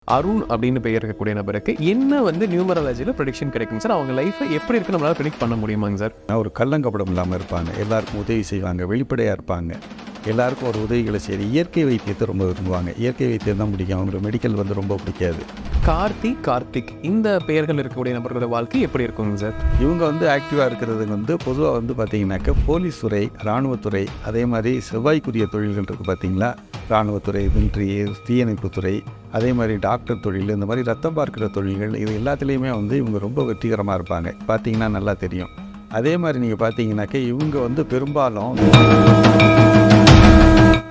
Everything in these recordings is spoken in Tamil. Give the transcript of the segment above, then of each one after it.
அருண் அப்படின்னு பெயர் இருக்கக்கூடிய நபருக்கு என்ன வந்து நியூமராலஜியில் ப்ரெடிக்ஷன் கிடைக்கும் சார்? அவங்க லைஃப்பை எப்படி இருக்கு நம்மளால் ப்ரெடிக்ட் பண்ண முடியுமாங்க சார்? ஒரு கள்ளங்கப்படம் இல்லாமல் இருப்பாங்க, எல்லாருக்கும் உதவி செய்வாங்க, வெளிப்படையாக இருப்பாங்க, எல்லாருக்கும் ஒரு உதவிகளை செய்ய இயற்கை வைத்தியத்தை ரொம்ப விரும்புவாங்க. இயற்கை வைத்தியம் தான் பிடிக்கும், அவங்களுக்கு மெடிக்கல் வந்து ரொம்ப பிடிக்காது. கார்த்திக் இந்த பெயர்கள் இருக்கக்கூடிய நபர்களோட வாழ்க்கை எப்படி இருக்குங்க சார்? இவங்க வந்து ஆக்டிவாக இருக்கிறது வந்து பொதுவாக வந்து பார்த்திங்கனாக்கா போலீஸ் துறை, இராணுவத்துறை, அதே மாதிரி செவ்வாய்க்குரிய தொழில்கள் இருக்குது பார்த்திங்களா, இராணுவத்துறை, மிலிட்ரி, தீயணைப்புத்துறை, அதே மாதிரி டாக்டர் தொழில், இந்த மாதிரி ரத்தம் பார்க்குற தொழில்கள், இது எல்லாத்துலேயுமே வந்து இவங்க ரொம்ப வெற்றிகரமாக இருப்பாங்க. பார்த்திங்கன்னா நல்லா தெரியும். அதே மாதிரி நீங்கள் பார்த்தீங்கன்னாக்கா இவங்க வந்து பெரும்பாலும்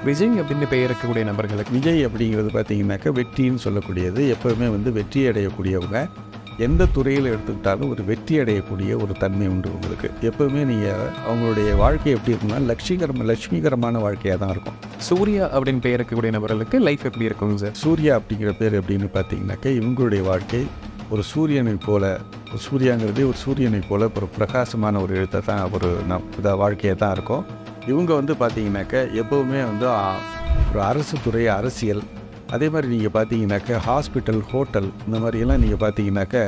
விஜய் அப்படின்னு பெயர் இருக்கக்கூடிய நபர்களுக்கு விஜய் அப்படிங்கிறது பார்த்தீங்கன்னாக்கா வெற்றின்னு சொல்லக்கூடியது. எப்போவுமே வந்து வெற்றி அடையக்கூடியவங்க, எந்த துறையில் எடுத்துக்கிட்டாலும் ஒரு வெற்றி அடையக்கூடிய ஒரு தன்மை உண்டு உங்களுக்கு. எப்போவுமே நீங்கள் அவங்களுடைய வாழ்க்கை எப்படி இருக்குன்னா லட்சுமிகரமான வாழ்க்கையாக தான் இருக்கும். சூர்யா அப்படின்னு பெயர் இருக்கக்கூடிய நபர்களுக்கு லைஃப் எப்படி இருக்குங்க சார்? சூர்யா அப்படிங்கிற பேர் எப்படின்னு பார்த்தீங்கன்னாக்கா இவங்களுடைய வாழ்க்கை ஒரு சூரியனை போல, சூர்யாங்கிறது ஒரு சூரியனை போல ஒரு பிரகாசமான ஒரு எழுத்தை தான் ஒரு வாழ்க்கையாக தான் இருக்கும். இவங்க வந்து பார்த்தீங்கன்னாக்கா எப்போவுமே வந்து ஒரு அரசு துறை, அரசியல், அதே மாதிரி நீங்கள் பார்த்தீங்கன்னாக்கா ஹாஸ்பிட்டல், ஹோட்டல், இந்த மாதிரியெல்லாம் நீங்கள் பார்த்தீங்கன்னாக்கா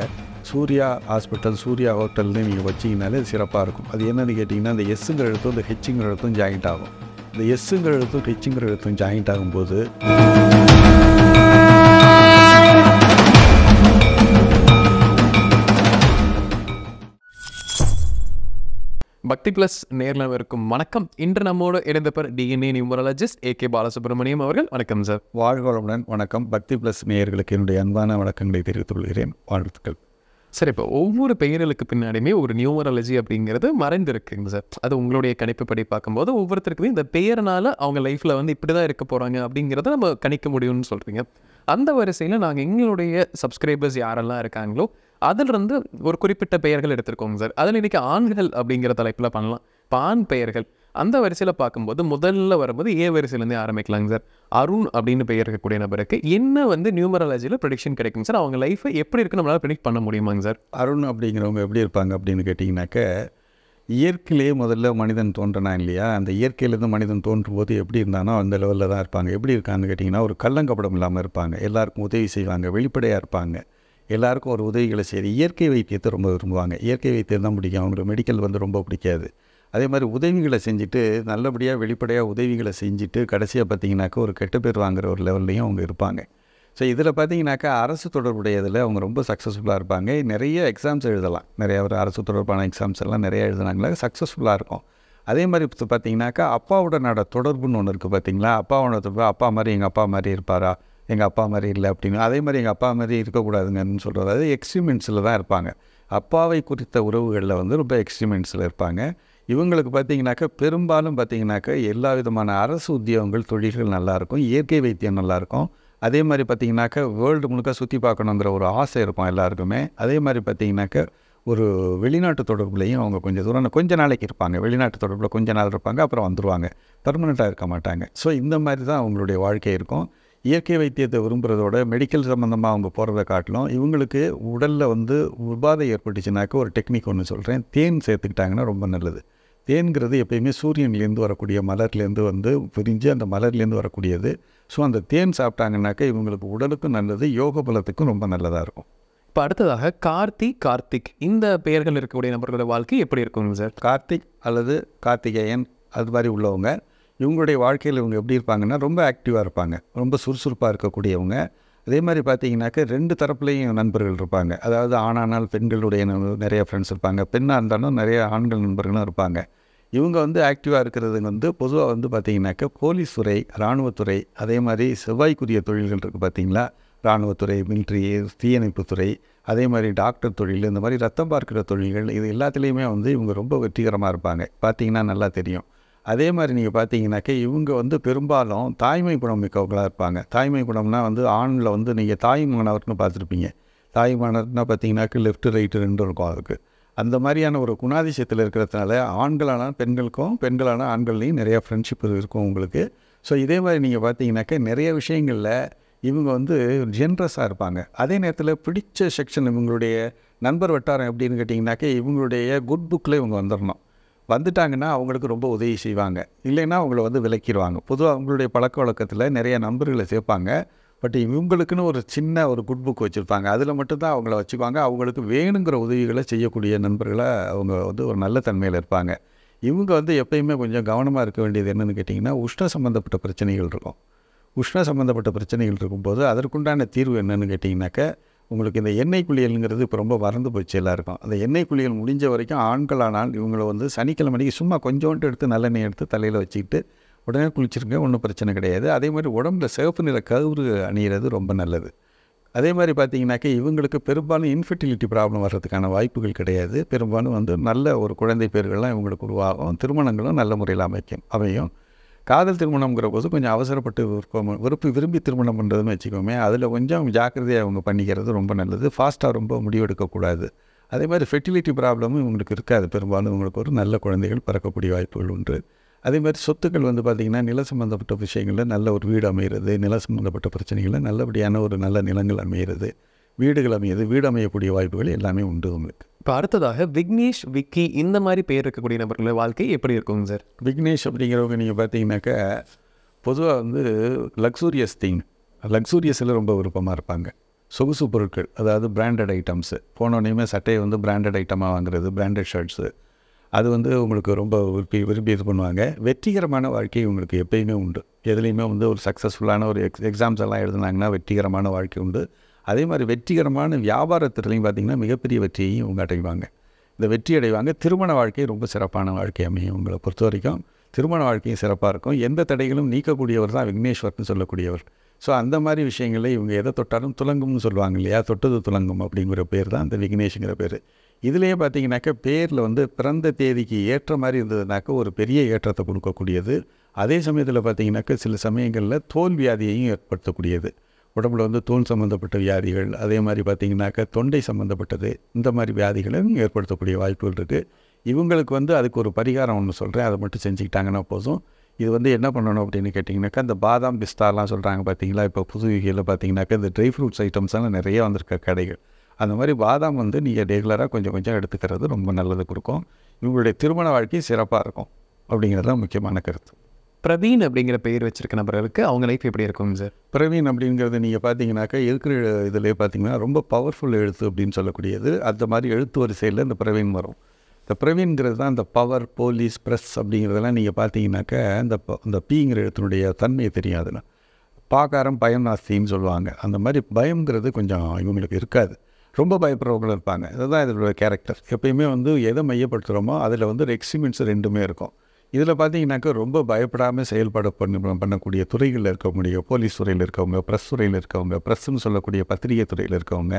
சூர்யா ஹாஸ்பிட்டல், சூர்யா ஹோட்டல்னு நீங்கள் வச்சிங்கனாலே சிறப்பாக இருக்கும். அது என்னென்னு கேட்டிங்கன்னா இந்த எஸ்ஸுங்கிற எழுத்தும் இந்த ஹெச்சுங்கிற எழுத்தும் ஜாயிண்ட் ஆகும். இந்த எஸ்ஸுங்கிற எழுத்தும் ஹெச்சுங்கிற எழுத்தும் ஜாயிண்ட் ஆகும்போது பக்தி பிளஸ் நேரில் இருக்கும் வணக்கம். இன்று நம்மோடு இணைந்தவர் டிஎன்ஏ நியூமராலஜிஸ்ட் ஏகே பாலசுப்ரமணியம் அவர்கள். வணக்கம் சார். வாழ்க வளமுடன். வணக்கம். பக்தி பிளஸ் நேயர்களுக்கு என்னுடைய அன்பான வணக்கங்களை தெரிவித்துக் கொள்கிறேன். வாழ்த்துக்கள் சார். இப்போ ஒவ்வொரு பெயர்களுக்கு பின்னாடியுமே ஒரு நியூமராலஜி அப்படிங்கிறது மறைந்திருக்குங்க சார். அது உங்களுடைய கணிப்புப்படி பார்க்கும்போது ஒவ்வொருத்தருக்குமே இந்த பெயர்னால அவங்க லைஃப்பில் வந்து இப்படி தான் இருக்க போகிறாங்க அப்படிங்கிறத நம்ம கணிக்க முடியும்னு சொல்கிறீங்க. அந்த வரிசையில் நாங்கள் எங்களுடைய சப்ஸ்கிரைபர்ஸ் யாரெல்லாம் இருக்காங்களோ அதிலிருந்து ஒரு குறிப்பிட்ட பெயர்கள் எடுத்திருக்கோங்க சார். அதில் இன்றைக்கி ஆண்கள் அப்படிங்கிற தலைப்பில் பண்ணலாம். இப்போ ஆண் பெயர்கள் அந்த வரிசையில் பார்க்கும்போது முதல்ல வரும்போது ஏ வரிசையிலேருந்தே ஆரம்பிக்கலாங்க சார். அருண் அப்படின்னு பெயர் இருக்கக்கூடிய நபருக்கு என்ன வந்து நியூமராலஜியில் ப்ரெடிக்ஷன் கிடைக்கும் சார்? அவங்க லைஃப்பை எப்படி இருக்குன்னு நம்மளால் ப்ரெடிக்ட் பண்ண முடியுமாங்க சார்? அருண் அப்படிங்கிறவங்க எப்படி இருப்பாங்க அப்படின்னு கேட்டிங்கனாக்கா, இயற்கையிலேயே முதல்ல மனிதன் தோன்றினான் இல்லையா, அந்த இயற்கையிலேருந்து மனிதன் தோன்றும் போது எப்படி இருந்தானோ அந்த லெவலில் தான் இருப்பாங்க. எப்படி இருக்கான்னு கேட்டிங்கன்னா ஒரு கள்ளங்கப்படம் இல்லாமல் இருப்பாங்க, எல்லாருக்கும் உதவி செய்வாங்க, வெளிப்படையாக இருப்பாங்க, எல்லாருக்கும் ஒரு உதவிகளை செய்ய இயற்கை வைத்தியத்தை ரொம்ப விரும்புவாங்க. இயற்கை வைத்தியம் தான் பிடிக்கும், அவங்களுக்கு மெடிக்கல் வந்து ரொம்ப பிடிக்காது. அதே மாதிரி உதவிகளை செஞ்சுட்டு நல்லபடியாக வெளிப்படையாக உதவிகளை செஞ்சுட்டு கடைசியாக பார்த்திங்கனாக்கா ஒரு கெட்ட பேர் வாங்குகிற ஒரு லெவல்லையும் அவங்க இருப்பாங்க. ஸோ இதில் பார்த்திங்கனாக்கா அரசு தொடர்புடையதில் அவங்க ரொம்ப சக்ஸஸ்ஃபுல்லாக இருப்பாங்க. நிறைய எக்ஸாம்ஸ் எழுதலாம், நிறைய ஒரு அரசு தொடர்பான எக்ஸாம்ஸ் எல்லாம் நிறையா எழுதுனாங்களா சக்ஸஸ்ஃபுல்லாக இருக்கும். அதே மாதிரி பார்த்திங்கனாக்கா அப்பாவோட தொடர்புன்னு ஒன்று இருக்குது பார்த்திங்களா. அப்பா மாதிரி எங்கள் அப்பா மாதிரி இருப்பாரா, எங்கள் அப்பா மாதிரி இல்லை அப்படின்னு. அதே மாதிரி எங்கள் அப்பா மாதிரி இருக்கக்கூடாதுங்கன்னு சொல்கிறது, அதாவது எக்ஸ்ட்ரீமெண்ட்ஸில் தான் இருப்பாங்க. அப்பாவை குறித்த உறவுகளில் வந்து ரொம்ப எக்ஸ்ட்ரீமெண்ட்ஸில் இருப்பாங்க. இவங்களுக்கு பார்த்திங்கனாக்கா பெரும்பாலும் பார்த்திங்கனாக்கா எல்லா விதமான அரசு உத்தியோகங்கள், தொழில்கள் நல்லாயிருக்கும், இயற்கை வைத்தியம் நல்லாயிருக்கும். அதே மாதிரி பார்த்திங்கனாக்கா வேர்ல்டு முழுக்க சுற்றி பார்க்கணுங்கிற ஒரு ஆசை இருக்கும் எல்லாருக்குமே. அதே மாதிரி பார்த்திங்கனாக்கா ஒரு வெளிநாட்டு தொடர்புலையும் அவங்க கொஞ்ச நாளைக்கு இருப்பாங்க. வெளிநாட்டு தொடர்பில் கொஞ்ச நாள் இருப்பாங்க, அப்புறம் வந்துடுவாங்க, பெர்மனெண்ட்டாக இருக்க மாட்டாங்க. ஸோ இந்த மாதிரி தான் அவங்களுடைய வாழ்க்கை இருக்கும். இயற்கை வைத்தியத்தை விரும்புகிறதோட மெடிக்கல் சம்மந்தமாக அவங்க போகிறத காட்டிலும் இவங்களுக்கு உடலில் வந்து உபாதை ஏற்பட்டுச்சுனாக்கா ஒரு டெக்னிக் ஒன்று சொல்கிறேன், தேன் சேர்த்துக்கிட்டாங்கன்னா ரொம்ப நல்லது. தேன்கிறது எப்பயுமே சூரியன்லேருந்து வரக்கூடிய மலர்லேருந்து வந்து பிரிஞ்சு அந்த மலர்லேருந்து வரக்கூடியது. ஸோ அந்த தேன் சாப்பிட்டாங்கன்னாக்கா இவங்களுக்கு உடலுக்கும் நல்லது, யோக பலத்துக்கும் ரொம்ப நல்லதாக இருக்கும். இப்போ அடுத்ததாக கார்த்திக் இந்த பெயர்கள் இருக்கக்கூடிய நபர்களோட வாழ்க்கை எப்படி இருக்குங்க சார்? கார்த்திக் அல்லது கார்த்திகேயன் அது மாதிரி உள்ளவங்க, இவங்களுடைய வாழ்க்கையில் இவங்க எப்படி இருப்பாங்கன்னா ரொம்ப ஆக்டிவாக இருப்பாங்க, ரொம்ப சுறுசுறுப்பாக இருக்கக்கூடியவங்க. அதே மாதிரி பார்த்தீங்கன்னாக்கா ரெண்டு தரப்புலேயும் நண்பர்கள் இருப்பாங்க. அதாவது ஆணானால் பெண்களுடைய நிறைய ஃப்ரெண்ட்ஸ் இருப்பாங்க, பெண்ணாக இருந்தாலும் நிறைய ஆண்கள் நண்பர்களும் இருப்பாங்க. இவங்க வந்து ஆக்டிவாக இருக்கிறது வந்து பொதுவாக வந்து பார்த்திங்கனாக்கா போலீஸ் துறை, இராணுவத்துறை, அதே மாதிரி செவ்வாய்க்குரிய தொழில்கள் இருக்குது பார்த்திங்களா, இராணுவத்துறை, மிலிட்ரி, தீயணைப்புத்துறை, அதே மாதிரி டாக்டர் தொழில், இந்த மாதிரி ரத்தம் பார்க்குற தொழில்கள், இது எல்லாத்துலேயுமே வந்து இவங்க ரொம்ப வெற்றிகரமாக இருப்பாங்க. பார்த்திங்கன்னா நல்லா தெரியும். அதே மாதிரி நீங்கள் பார்த்தீங்கன்னாக்கா இவங்க வந்து பெரும்பாலும் தாய்மை குணம் மிக்கவங்களாக இருப்பாங்க. தாய்மை குணம்னா வந்து ஆணில் வந்து நீங்கள் தாய்மானவர்னு பார்த்துருப்பீங்க. தாய்மானவர்னால் பார்த்தீங்கன்னாக்கா லெஃப்ட்டு ரைட்டு ரெண்டும் இருக்கும். அதுக்கு அந்த மாதிரியான ஒரு குணாதிசயத்தில் இருக்கிறதுனால ஆண்களான பெண்களுக்கும், பெண்களான ஆண்கள்லேயும் நிறையா ஃப்ரெண்ட்ஷிப் இருக்கும் உங்களுக்கு. ஸோ இதே மாதிரி நீங்கள் பார்த்தீங்கன்னாக்கா நிறைய விஷயங்களில் இவங்க வந்து ஜென்ரஸாக இருப்பாங்க. அதே நேரத்தில் பிடிச்ச செக்ஷன் இவங்களுடைய நண்பர் வட்டாரம் எப்படின்னு கேட்டிங்கனாக்கா இவங்களுடைய குட் புக்கில் இவங்க வந்துட்டாங்கன்னா அவங்களுக்கு ரொம்ப உதவி செய்வாங்க, இல்லைன்னா அவங்கள வந்து விலக்கிடுவாங்க. பொதுவாக அவங்களுடைய பழக்க வழக்கத்தில் நிறைய நண்பர்களை சேர்ப்பாங்க. பட் இவங்களுக்குன்னு ஒரு சின்ன ஒரு குட் புக் வச்சுருப்பாங்க. அதில் மட்டும்தான் அவங்கள வச்சுக்குவாங்க. அவங்களுக்கு வேணுங்கிற உதவிகளை செய்யக்கூடிய நண்பர்களாக அவங்க வந்து ஒரு நல்ல தன்மையில் இருப்பாங்க. இவங்க வந்து எப்பயுமே கொஞ்சம் கவனமாக இருக்க வேண்டியது என்னென்னு கேட்டிங்கன்னா, உஷ்ண சம்மந்தப்பட்ட பிரச்சனைகள் இருக்கும். உஷ்ண சம்மந்தப்பட்ட பிரச்சனைகள் இருக்கும்போது அதற்குண்டான தீர்வு என்னென்னு கேட்டிங்கனாக்கா, உங்களுக்கு இந்த எண்ணெய் குளியலுங்கிறது இப்போ ரொம்ப மறந்து போச்சு எல்லாருக்கும். அந்த எண்ணெய் குளியல் முடிஞ்ச வரைக்கும் ஆண்களானால் இவங்களை வந்து சனிக்கிழமை அன்னைக்கு சும்மா கொஞ்சோண்டு எடுத்து நல்லெண்ணெய் எடுத்து தலையில் வச்சுக்கிட்டு உடனே குளிச்சிருங்க, ஒன்றும் பிரச்சனை கிடையாது. அதே மாதிரி உடம்புல சிவப்பு நிற கவுறு அணியிறது ரொம்ப நல்லது. அதே மாதிரி பார்த்தீங்கன்னாக்கா இவங்களுக்கு பெரும்பாலும் இன்ஃபெர்டிலிட்டி ப்ராப்ளம் வர்றதுக்கான வாய்ப்புகள் கிடையாது. பெரும்பாலும் வந்து நல்ல ஒரு குழந்தை பேர்கள்லாம் இவங்களுக்கு உருவாகும். திருமணங்களும் நல்ல முறையில் அமையும். காதல் திருமணம்ங்கிற போது கொஞ்சம் அவசரப்பட்டு விரும்பி திருமணம் பண்ணுறதுன்னு வச்சுக்கோமே, அதில் கொஞ்சம் ஜாக்கிரதையாக அவங்க பண்ணிக்கிறது ரொம்ப நல்லது. ஃபாஸ்ட்டாக ரொம்ப முடிவெடுக்கக்கூடாது. அதே மாதிரி ஃபெர்டிலிட்டி ப்ராப்ளமும் இவங்களுக்கு இருக்காது. பெரும்பாலும் இவங்களுக்கு ஒரு நல்ல குழந்தைகள் பிறக்கக்கூடிய வாய்ப்புகள் உண்டு. அதே மாதிரி சொத்துக்கள் வந்து பார்த்திங்கன்னா, நில சம்மந்தப்பட்ட விஷயங்களில் நல்ல ஒரு வீடு அமைகிறது, நில சம்மந்தப்பட்ட பிரச்சனைகளில் நல்லபடியான ஒரு நல்ல நிலங்கள் அமைகிறது, வீடுகள் அமையுது, வீடு அமையக்கூடிய வாய்ப்புகள் எல்லாமே உண்டு உங்களுக்கு. இப்போ அடுத்ததாக விக்னேஷ், விக்கி இந்த மாதிரி பேர் இருக்கக்கூடிய நபர்களோட வாழ்க்கை எப்படி இருக்குங்க சார்? விக்னேஷ் அப்படிங்கிறவங்க நீங்கள் பார்த்தீங்கன்னாக்கா பொதுவாக வந்து லக்ஸூரியஸில் ரொம்ப விருப்பமாக இருப்பாங்க. சொகுசு பொருட்கள், அதாவது பிராண்டட் ஐட்டம்ஸு. போனோடனேயுமே சட்டையை வந்து பிராண்டட் ஐட்டமாக வாங்குறது, பிராண்டட் ஷர்ட்ஸு, அது வந்து உங்களுக்கு ரொம்ப விரும்பி இது பண்ணுவாங்க. வெற்றிகரமான வாழ்க்கை உங்களுக்கு எப்பயுமே உண்டு. எதுலேயுமே வந்து ஒரு சக்ஸஸ்ஃபுல்லான ஒரு எக்ஸாம்ஸ் எல்லாம் எழுதுனாங்கன்னா வெற்றிகரமான வாழ்க்கை உண்டு. அதே மாதிரி வெற்றிகரமான வியாபாரத்துலையும் பார்த்திங்கன்னா மிகப்பெரிய வெற்றியையும் இவங்க அடைவாங்க. இந்த வெற்றி அடைவாங்க. திருமண வாழ்க்கை ரொம்ப சிறப்பான வாழ்க்கை அமையும். உங்களை பொறுத்த வரைக்கும் திருமண வாழ்க்கையும் சிறப்பாக இருக்கும். எந்த தடைகளும் நீக்கக்கூடியவர் தான் விக்னேஸ்வர்னு சொல்லக்கூடியவர். ஸோ அந்த மாதிரி விஷயங்களில் இவங்க எதை தொட்டாலும் துலங்கும்னு சொல்லுவாங்க இல்லையா, தொட்டது துலங்கும் அப்படிங்கிற பேர் தான் அந்த விக்னேஷுங்கிற பேர். இதுலேயே பார்த்தீங்கன்னாக்கா பேரில் வந்து பிறந்த தேதிக்கு ஏற்ற மாதிரி இருந்ததுனாக்கா ஒரு பெரிய ஏற்றத்தை கொடுக்கக்கூடியது. அதே சமயத்தில் பார்த்தீங்கன்னாக்கா சில சமயங்களில் தோல் வியாதியையும் ஏற்படுத்தக்கூடியது. உடம்புல வந்து தோல் சம்மந்தப்பட்ட வியாதிகள், அதே மாதிரி பார்த்திங்கனாக்கா தொண்டை சம்மந்தப்பட்டது, இந்த மாதிரி வியாதிகளையும் ஏற்படுத்தக்கூடிய வாய்ப்புகள் இருக்குது. இவங்களுக்கு வந்து அதுக்கு ஒரு பரிகாரம் ஒன்று சொல்கிறேன், அதை மட்டும் செஞ்சுக்கிட்டாங்கன்னா போதும். இது வந்து என்ன பண்ணணும் அப்படின்னு கேட்டிங்கனாக்கா, இந்த பாதாம் பிஸ்தாலாம் சொல்கிறாங்க பார்த்தீங்களா, இப்போ புது வகையில் பார்த்தீங்கன்னாக்கா இந்த ட்ரை ஃப்ரூட்ஸ் ஐட்டம்ஸ் எல்லாம் நிறைய வந்திருக்க கடைகள். அந்த மாதிரி பாதாம் வந்து நீங்கள் ரெகுலராக கொஞ்சம் கொஞ்சம் எடுத்துக்கிறது ரொம்ப நல்லது கொடுக்கும். இவங்களுடைய திருமண வாழ்க்கை சிறப்பாக இருக்கும் அப்படிங்கிறது தான் முக்கியமான கருத்து. பிரவீன் அப்படிங்கிற பெயர் வச்சிருக்க நபர்களுக்கு அவங்க லைஃப் எப்படி இருக்குங்க சார்? பிரவீன் அப்படிங்கிறது நீங்கள் பார்த்தீங்கன்னாக்கா இருக்கிற இதிலே பார்த்தீங்கன்னா ரொம்ப பவர்ஃபுல் எழுத்து அப்படின்னு சொல்லக்கூடியது. அந்த மாதிரி எழுத்து வரிசையில் இந்த பிரவீன் வரும். இந்த பிரவீன்கிறது தான் இந்த பவர், போலீஸ், ப்ரெஸ் அப்படிங்கிறதெல்லாம் நீங்கள் பார்த்தீங்கன்னாக்கா இந்த பீங்கிற எழுத்தினுடைய தன்மையை தெரியும். அதில் பாக்காரம் பயம் நாஸ்தின்னு சொல்லுவாங்க. அந்த மாதிரி பயம்ங்கிறது கொஞ்சம் இவங்களுக்கு இருக்காது. ரொம்ப பயப்படுறவங்களும் இருப்பாங்க. இதுதான் இதோட கேரக்டர். எப்பயுமே வந்து எதை மையப்படுத்துகிறோமோ அதில் வந்து எக்ஸ்ட்ரீமெண்ட்ஸ் ரெண்டுமே இருக்கும். இதில் பார்த்தீங்கன்னாக்கா ரொம்ப பயப்படாமல் செயல்பாடு பண்ணக்கூடிய துறைகளில் இருக்கக்கூடிய போலீஸ் துறையில் இருக்கவங்க, ப்ரெஸ் துறையில் இருக்கவங்க, ப்ரெஸ்ஸுன்னு சொல்லக்கூடிய பத்திரிகை துறையில் இருக்கவங்க,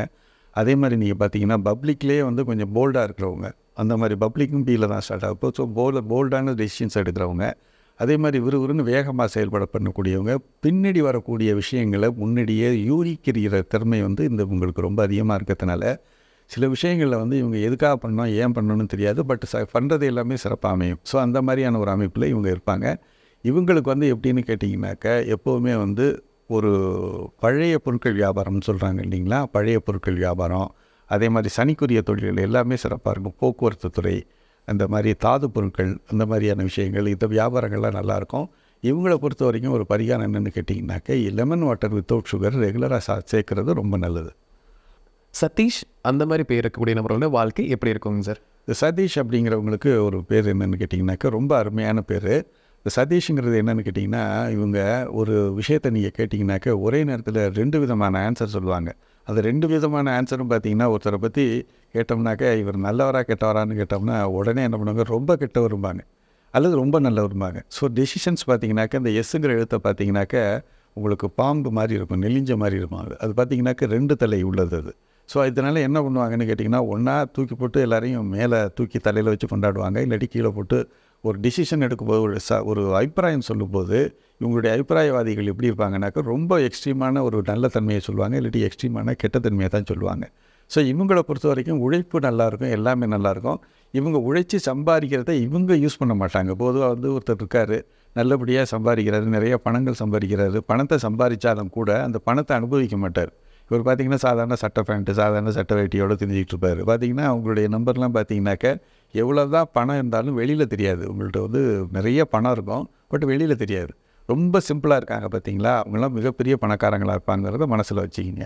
அதே மாதிரி நீங்கள் பார்த்தீங்கன்னா பப்ளிக்லேயே வந்து கொஞ்சம் போல்டாக இருக்கிறவங்க, அந்த மாதிரி பப்ளிக்கும் பீயில் தான் ஸ்டார்ட் ஆகும். இப்போ ஸோ போல்டான டெசிஷன்ஸ் எடுக்கிறவங்க, அதே மாதிரி விறுவிறுன்னு வேகமாக செயல்பட பண்ணக்கூடியவங்க, பின்னாடி வரக்கூடிய விஷயங்களை முன்னாடியே யூகிக்கிற திறமை வந்து இந்த உங்களுக்கு ரொம்ப அதிகமாக இருக்கிறதுனால சில விஷயங்களில் வந்து இவங்க எதுக்காக பண்ணோம், ஏன் பண்ணணும்னு தெரியாது. பட் பண்ணுறது எல்லாமே சிறப்பாக அமையும். ஸோ அந்த மாதிரியான ஒரு அமைப்பில் இவங்க இருப்பாங்க. இவங்களுக்கு வந்து எப்படின்னு கேட்டிங்கனாக்கா, எப்போவுமே வந்து ஒரு பழைய பொருட்கள் வியாபாரம்னு சொல்கிறாங்க இல்லைங்களா, பழைய பொருட்கள் வியாபாரம், அதே மாதிரி சனிக்குரிய தொழில்கள் எல்லாமே சிறப்பாக இருக்கும். போக்குவரத்து துறை, அந்த மாதிரி தாது பொருட்கள், அந்த மாதிரியான விஷயங்கள், இந்த வியாபாரங்கள்லாம் நல்லாயிருக்கும். இவங்களை பொறுத்த வரைக்கும் ஒரு பரிகாரம் என்னென்னு கேட்டிங்கனாக்கா, லெமன் வாட்டர் வித்தவுட் சுகர் ரெகுலராக சேர்க்குறது ரொம்ப நல்லது. சதீஷ் அந்த மாதிரி பேர் இருக்கக்கூடிய நபரோட வாழ்க்கை எப்படி இருக்குங்க சார்? இந்த சதீஷ் அப்படிங்கிறவங்களுக்கு ஒரு பேர் என்னென்னு கேட்டிங்கனாக்கா ரொம்ப அருமையான பேர். இந்த சதீஷுங்கிறது என்னென்னு கேட்டிங்கன்னா, இவங்க ஒரு விஷயத்தை நீங்கள் கேட்டிங்கனாக்கா ஒரே நேரத்தில் 2 விதமான ஆன்சர் சொல்லுவாங்க. அந்த 2 விதமான ஆன்சரும் பார்த்தீங்கன்னா, ஒருத்தரை பற்றி கேட்டோம்னாக்கா இவர் நல்லவரா கெட்டவரான்னு கேட்டோம்னா உடனே என்ன பண்ணுவாங்க, ரொம்ப கெட்டவரும்பாங்க அல்லது ரொம்ப நல்லவரும்பாங்க. ஸோ டெசிஷன்ஸ் பார்த்தீங்கன்னாக்கா இந்த எஸ்ஸுங்கிற எழுத்தை பார்த்தீங்கன்னாக்கா உங்களுக்கு பாம்பு மாதிரி இருக்கும், நெலிஞ்ச மாதிரி இருக்கும். அது பார்த்தீங்கன்னாக்கா 2 தலை உள்ளது அது. ஸோ இதனால் என்ன பண்ணுவாங்கன்னு கேட்டிங்கன்னா, ஒன்றா தூக்கி போட்டு எல்லாரையும் மேலே தூக்கி தலையில் வச்சு கொண்டாடுவாங்க, இல்லாட்டி கீழே போட்டு ஒரு டிசிஷன் எடுக்கும்போது ஒரு அபிப்பிராயம் சொல்லும்போது இவங்களுடைய அபிப்பிராயவாதிகள் எப்படி இருப்பாங்கன்னாக்கா ரொம்ப எக்ஸ்ட்ரீமான ஒரு நல்ல தன்மையை சொல்லுவாங்க, இல்லாட்டி எக்ஸ்ட்ரீமான கெட்ட தன்மையை தான் சொல்லுவாங்க. ஸோ இவங்களை பொறுத்த வரைக்கும் உழைப்பு நல்லாயிருக்கும், எல்லாமே நல்லாயிருக்கும். இவங்க உழைச்சி சம்பாதிக்கிறத இவங்க யூஸ் பண்ண மாட்டாங்க. பொதுவாக வந்து ஒருத்தர் இருக்கார், நல்லபடியாக சம்பாதிக்கிறாரு, நிறைய பணங்கள் சம்பாதிக்கிறாரு, பணத்தை சம்பாதிச்சாலும் கூட அந்த பணத்தை அனுபவிக்க மாட்டார். இவர் பார்த்திங்கன்னா சாதாரண சட்டை பேண்ட்டு, சாதாரண சட்டை வேட்டியோடு தெரிஞ்சிக்கிட்டு இருப்பார். பார்த்திங்கன்னா அவங்களுடைய நம்பர்லாம் பார்த்திங்கனாக்கா எவ்வளோ தான் பணம் இருந்தாலும் வெளியில் தெரியாது. உங்கள்கிட்ட வந்து நிறைய பணம் இருக்கும், பட் வெளியில் தெரியாது. ரொம்ப சிம்பிளாக இருக்காங்க பார்த்தீங்களா, அவங்களாம் மிகப்பெரிய பணக்காரங்களாக இருப்பாங்கிறத மனசில் வச்சுக்கிங்க.